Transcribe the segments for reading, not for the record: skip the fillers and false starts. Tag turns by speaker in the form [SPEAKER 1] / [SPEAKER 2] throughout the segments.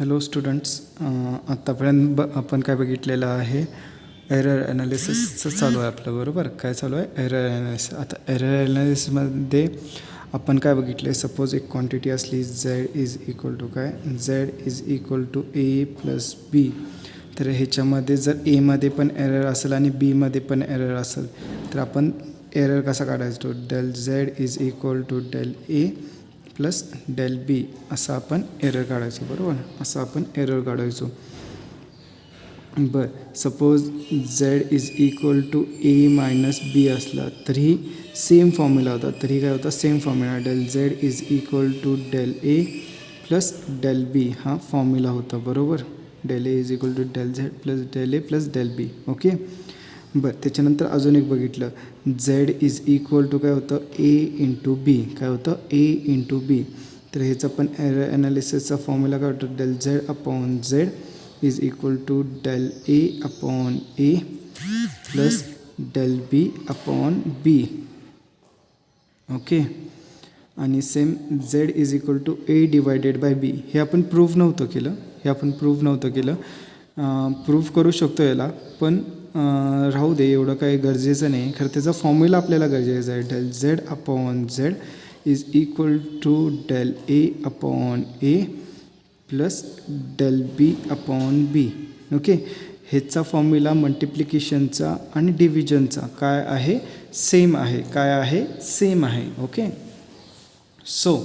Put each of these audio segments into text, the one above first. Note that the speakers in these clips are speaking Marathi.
[SPEAKER 1] हॅलो स्टुडंट्स, आत्तापर्यंत आपण काय बघितलेलं आहे, एरर ॲनालिसिसचं चालू आहे आपलं. बरोबर, काय चालू आहे? Error analysis. आता एरर ॲनालिसिसमध्ये आपण काय बघितले, सपोज एक क्वांटिटी असली झेड इज इक्वल टू काय, Z is equal to A plus B. तर ह्याच्यामध्ये जर एमध्ये पण एरर असेल आणि बीमध्ये पण एरर असेल तर आपण एरर कसा काढायचो, del Z is equal to del A plus del B असा आपण एरर काढायचो. बरोबर, असं आपण एरर काढायचो. बरं, suppose Z is equal to A minus B असला तरीही सेम फॉर्म्युला होता. तरी काय होता? Same formula, del Z is equal to del A plus del B हा फॉर्म्युला होता. बरोबर, del A is equal to del Z plus del A plus del B. Okay. बरं, त्याच्यानंतर अजून एक बघितलं, झेड इज इक्वल टू काय होतं, ए इंटू बी. काय होतं? A into B. तर ह्याचा पण एरर ॲनालिसिसचा फॉर्म्युला काय होतं, del Z upon Z is equal to del A upon A plus del B upon B. Okay. आणि same Z is equal to A divided by B. हे आपण प्रूव्ह नव्हतं केलं. प्रूव्ह करू शकतो याला, पण राहू दे, एवढं काही गरजेचं नाही. खरं त्याचा फॉर्म्युला आपल्याला गरजेचा आहे. Del Z upon Z is equal to del A upon A plus del B upon B. Okay. ह्याचा फॉर्म्युला मल्टिप्लिकेशनचा आणि डिव्हिजनचा काय आहे? सेम आहे. काय आहे? सेम आहे. ओके. सो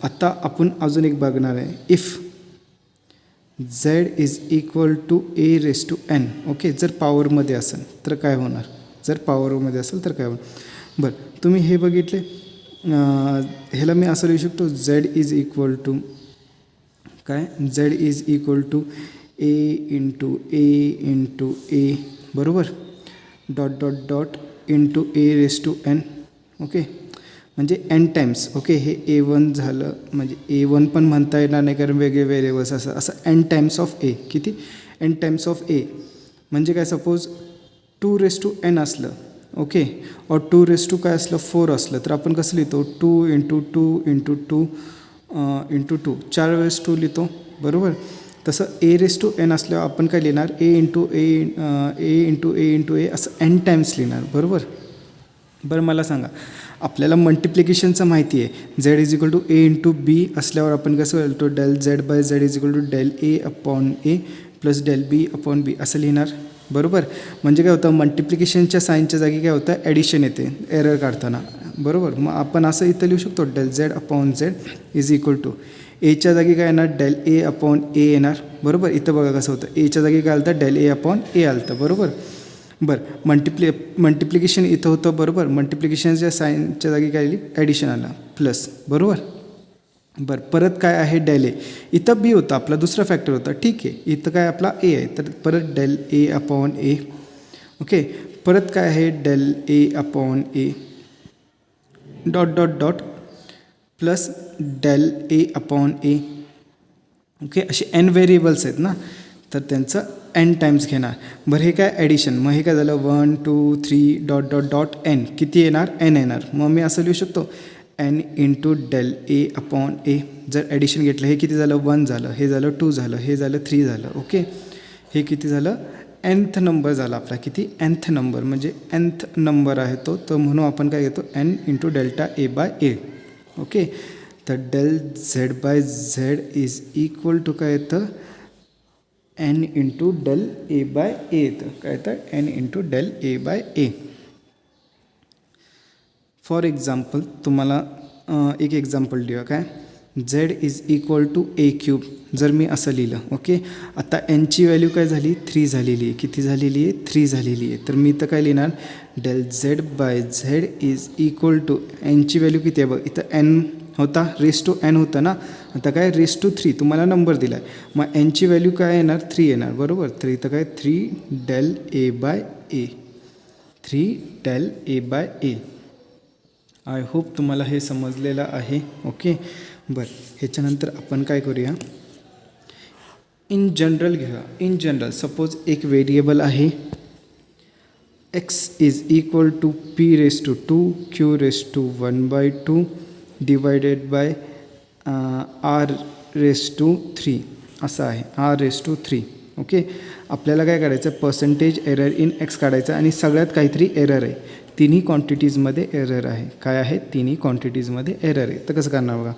[SPEAKER 1] आता आपण अजून एक बघणार आहे, if Z is equal to A raise to N. Okay. जर पॉवरमध्ये असेल तर काय होणार? बरं, तुम्ही हे बघितले, ह्याला मी असं लिहू शकतो, झेड इज इक्वल टू काय, Z is equal to A into A. बरोबर, dot dot dot into A raise to N. Okay. म्हणजे एन टाइम्स. ओके. हे A1 झालं, म्हणजे A1 पण म्हणता येणार नाही कारण वेगळे व्हेरिएबल्स असं एन टाइम्स ऑफ ए. किती? एन टाइम्स ऑफ ए. म्हणजे काय, सपोज 2 रेस टू एन असलं, ओके, और 2 रेस टू काय असलं, 4 असलं, तर आपण कसं लिहितो, 2 इंटू 2 इंटू 2 इंटू 2, 4 वेळेस 2 लिहितो. बरोबर. तसं ए रेस टू एन असल्यावर आपण काय लिहिणार, ए इंटू ए असं एन टाइम्स लिहिणार. बरोबर. बरं, मला सांगा, आपल्याला मल्टिप्लिकेशनचं माहिती आहे, Z is equal to A into B असल्यावर आपण कसं लिहितो, del Z by Z is equal to del A upon A plus del B upon B असं लिहिणार. बरोबर. म्हणजे काय होतं, मल्टिप्लिकेशनच्या साईनच्या जागी काय होतं, ॲडिशन येते एरर काढताना. बरोबर. मग आपण असं इथं लिहू शकतो, del Z upon Z is equal to एच्या जागी काय येणार, डेल ए अपॉन ए येणार. बरोबर. इथं बघा कसं होतं, एच्या जागी काय आलं, डेल ए अपॉन ए आलं. बरोबर. बरं, मल्टिप्लिकेशन इथं होतं. बरोबर. मल्टिप्लिकेशनच्या साईनच्या जागी काय आली, ॲडिशन आला, प्लस. बरोबर. बरं, परत काय आहे, डेल ए. इथं बी होता, आपला दुसरा फॅक्टर होता. ठीक आहे. इथं काय आपला ए आहे, तर परत del A upon A. Okay. परत काय आहे, del A upon A dot dot dot plus del A upon A. Okay. असे एन व्हेरिएबल्स आहेत ना, तर त्यांचं एन टाइम्स घेणार. बरं, हे काय ॲडिशन. मग हे काय झालं, 1 2 3 डॉट डॉट डॉट एन. किती येणार, एन येणार. मग मी असं लिहू शकतो, N into del A upon ए. जर ॲडिशन घेतलं, हे किती झालं, 1 झालं, हे झालं 2 झालं, हे झालं 3 झालं. ओके. हे किती झालं, nth नंबर झाला आपला. किती, nth नंबर, म्हणजे nth नंबर आहे तो. तर म्हणून आपण काय घेतो, N into delta A by A. Okay. तर del Z by Z is equal to काय येतं, N into del A by A येतं. काय येतं, N into del A by A. For example, तुम्हाला एक एक्झाम्पल देऊया, काय, Z is equal to A cube. जर मी असं लिहिलं, ओके, आता एनची व्हॅल्यू काय झाली, 3 झालेली आहे. किती झालेली आहे, 3 झालेली आहे. तर मी इथं काय लिहिणार, del Z by Z is equal to, एनची व्हॅल्यू किती आहे बघ, इथं एन होता, रेस टू एन होतं ना, आता काय रेस टू 3 तुम्हाला नंबर दिला आहे. मग एनची व्हॅल्यू काय येणार, 3 येणार. बरोबर. तर इथं काय, 3 del A by A. 3 del A by A. I hope तुम्हाला हे समजलेलं आहे. ओके. बरं, ह्याच्यानंतर आपण काय करूया, इन जनरल घेऊया. इन जनरल सपोज एक व्हेरिएबल आहे, X is equal to P raise to 2 Q raise to 1/2 divided by R raise to 3. असं आहे r⁻³ ओके. आपल्याला काय काढायचं पर्सेंटेज एरर इन एक्स काढायचं आणि सगळ्यात काहीतरी एरर आहे, तिन्ही क्वांटिटीजमध्ये एरर आहे. काय आहे? तिन्ही क्वांटिटीजमध्ये एरर आहे. तर कसं करणार बघा,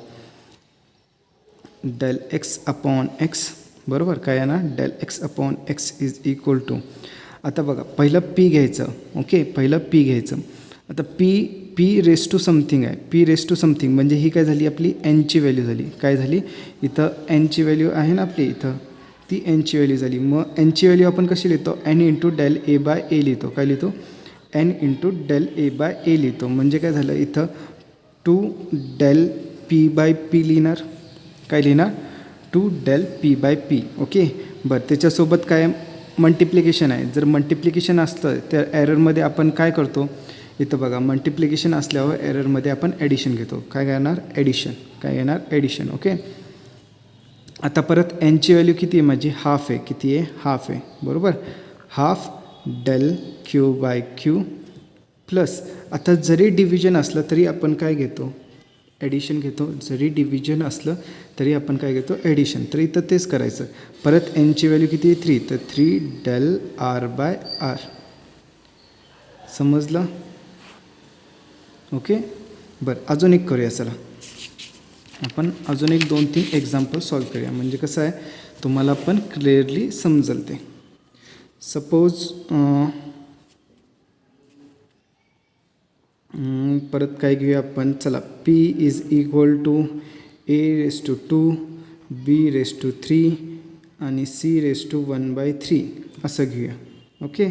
[SPEAKER 1] डेल एक्स अपॉन एक्स बरोबर काय आहे ना, del X upon X is equal to, आता बघा पहिलं पी घ्यायचं ओके, पहिलं पी घ्यायचं. आता पी⁻² समथिंग आहे, पी⁻² समथिंग म्हणजे ही काय झाली आपली एनची व्हॅल्यू झाली. काय झाली इथं एनची व्हॅल्यू आहे ना आपली इथं, ती एनची व्हॅल्यू झाली. मग एनची व्हॅल्यू आपण कशी लिहितो, N into del A by ए लिहितो. काय लिहितो? N into del A by ए लिहितो. म्हणजे काय झालं इथं 2 डेल पी बाय पी लिहिणार. काय लिहिणार? 2 del P by P okay. बरं, त्याच्यासोबत काय मल्टिप्लिकेशन आहे. जर मल्टिप्लिकेशन असतं त्या एररमध्ये आपण काय करतो, इथं बघा मल्टिप्लिकेशन असल्यावर एररमध्ये आपण ॲडिशन घेतो. काय करणार? ॲडिशन. काय येणार? Addition okay. आता परत एनची व्हॅल्यू किती आहे माझी? हाफ आहे. किती आहे? हाफ आहे बरोबर. Half del Q by Q plus, आता जरी डिव्हिजन असलं तरी आपण काय घेतो? ॲडिशन घेतो. जरी डिव्हिजन असलं तरी आपण काय घेतो? ॲडिशन. तर इथं तेच करायचं. परत एनची व्हॅल्यू किती आहे? 3, तर 3 डेल आर बाय आर. समजलं ओके. बरं, अजून एक करूया चला, आपण अजून एक 2-3 एक्झाम्पल सॉल्व करूया, म्हणजे कसं आहे तुम्हाला पण क्लिअरली समजेल ते. सपोज परत काय घेऊया आपण, चला P is equal to a⁻², b⁻³ आणि c⁻⁴ असं घेऊया ओके.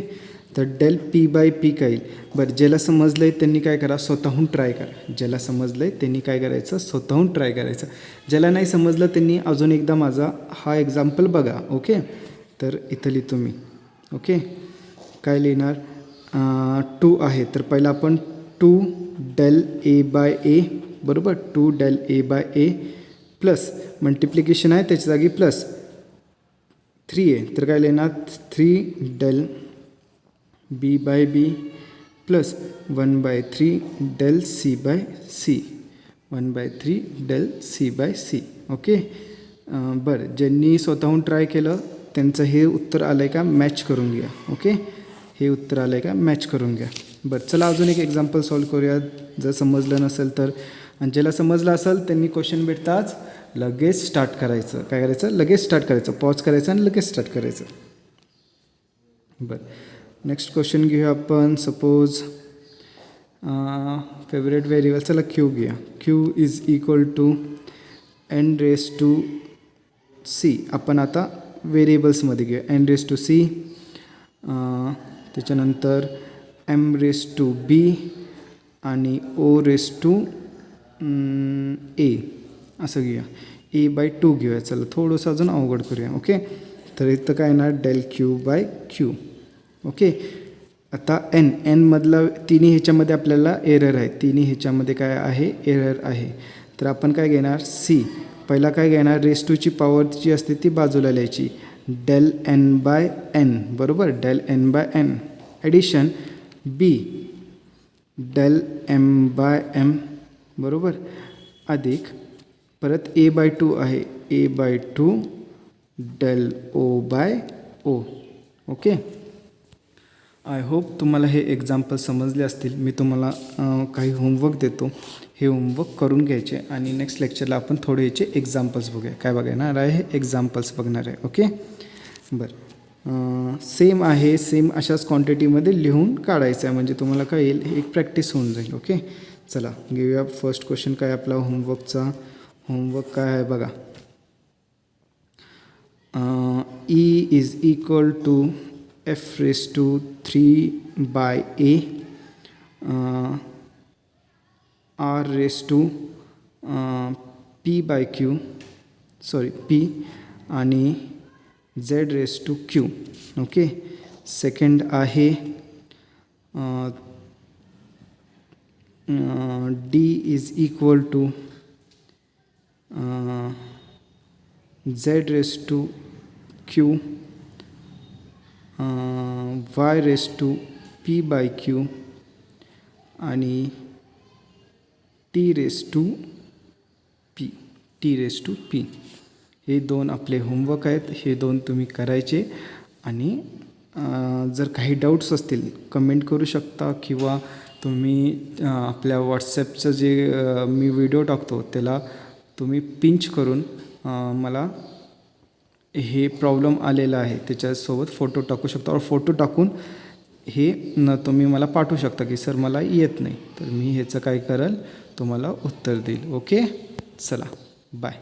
[SPEAKER 1] तर डेल पी बाय पी काय येईल? बरं, ज्याला समजलं आहे त्यांनी काय करा, स्वतःहून ट्राय करा. ज्याला समजलं आहे त्यांनी काय करायचं? स्वतःहून ट्राय करायचं. ज्याला नाही समजलं त्यांनी अजून एकदा माझा हा एक्झाम्पल बघा ओके. तर इथं लिहितो मी ओके. काय लिहिणार? 2 आहे तर पहिला आपण 2 डेल ए बाय ए बरोबर, 2 del A by A plus multiplication आहे त्याच्या जागी प्लस 3 आहे तर काय लिहिणार? 3 del B by B plus 1/3 del C by C, 1/3 del C by C okay. बरं, ज्यांनी स्वतःहून ट्राय केलं त्यांचं हे उत्तर आलं आहे का मॅच करून घ्या ओके. हे उत्तर आलं आहे का मॅच करून घ्या. बरं, चला अजून एक एक्झाम्पल सॉल्व करूया जर समजलं नसेल तर. आणि ज्याला समजलं असेल त्यांनी क्वेश्चन भेटताच लगेच स्टार्ट करायचं. काय करायचं? लगेच स्टार्ट करायचं. पॉज करायचं आणि लगेच स्टार्ट करायचं. बरं, नेक्स्ट क्वेश्चन घेऊया आपण. सपोज फेवरेट व्हेरिएबल चला क्यू घेऊया. Q is equal to n⁻⁶. आपण आता व्हेरिएबल्समध्ये घेऊया. n⁻⁶, त्याच्यानंतर m⁻⁴ आणि o⁻⁴ असं घेऊया. a/2 घेऊया. चला थोडंसं अजून अवघड करूया ओके. तर इथं काय येणार? Del Q by Q okay. आता एनमधला तिन्ही ह्याच्यामध्ये आपल्याला एरर आहे. तिन्ही ह्याच्यामध्ये काय आहे? एरर आहे. तर आपण काय घेणार? सी. पहिला काय घेणार? ⁻² पॉवर जी असते ती बाजूला लिहायची. डेल एन बाय एन बरोबर, del N by N addition B del M by M बरोबर, अधिक परत a/2 आहे, a/2 del O by O okay. I hope तुम्हाला हे एक्झाम्पल समजले असतील. मी तुम्हाला काही होमवर्क देतो, हे होमवर्क करून घ्यायचे आणि नेक्स्ट लेक्चरला आपण थोडे याचे एक्झाम्पल्स बघूया. काय बघणार आहे? एक्झाम्पल्स बघणार आहे ओके. बरं, सेम आहे, सेम अशाच क्वांटिटीमध्ये लिहून काढायचं आहे म्हणजे तुम्हाला काय येईल? एक प्रॅक्टिस होऊन जाईल ओके. चला घेऊया फर्स्ट क्वेश्चन. काय आपला होमवर्कचा होमवर्क काय आहे बघा. E is equal to f⁻³ r⁻⁴ p/q sorry p आणि z⁻⁴ ओके. सेकंड आहे d is equal to z⁻⁴ y⁻p/q आणि t⁻p. हे 2 आपले होमवर्क आहेत, हे 2 तुम्ही करायचे. आणि जर काही डाऊट्स असतील कमेंट करू शकता, किंवा तुम्ही आपल्या व्हॉट्सॲपचं जे मी व्हिडिओ टाकतो त्याला तुम्ही पिंच करून मला हे प्रॉब्लेम आलेला आहे त्याच्यासोबत फोटो टाकू शकता. और फोटो टाकून हे तुम्ही मला पाठवू शकता की सर मला येत नाही, तर मी ह्याचं काय करेल तुम्हाला उत्तर देईल. ओके, चला बाय.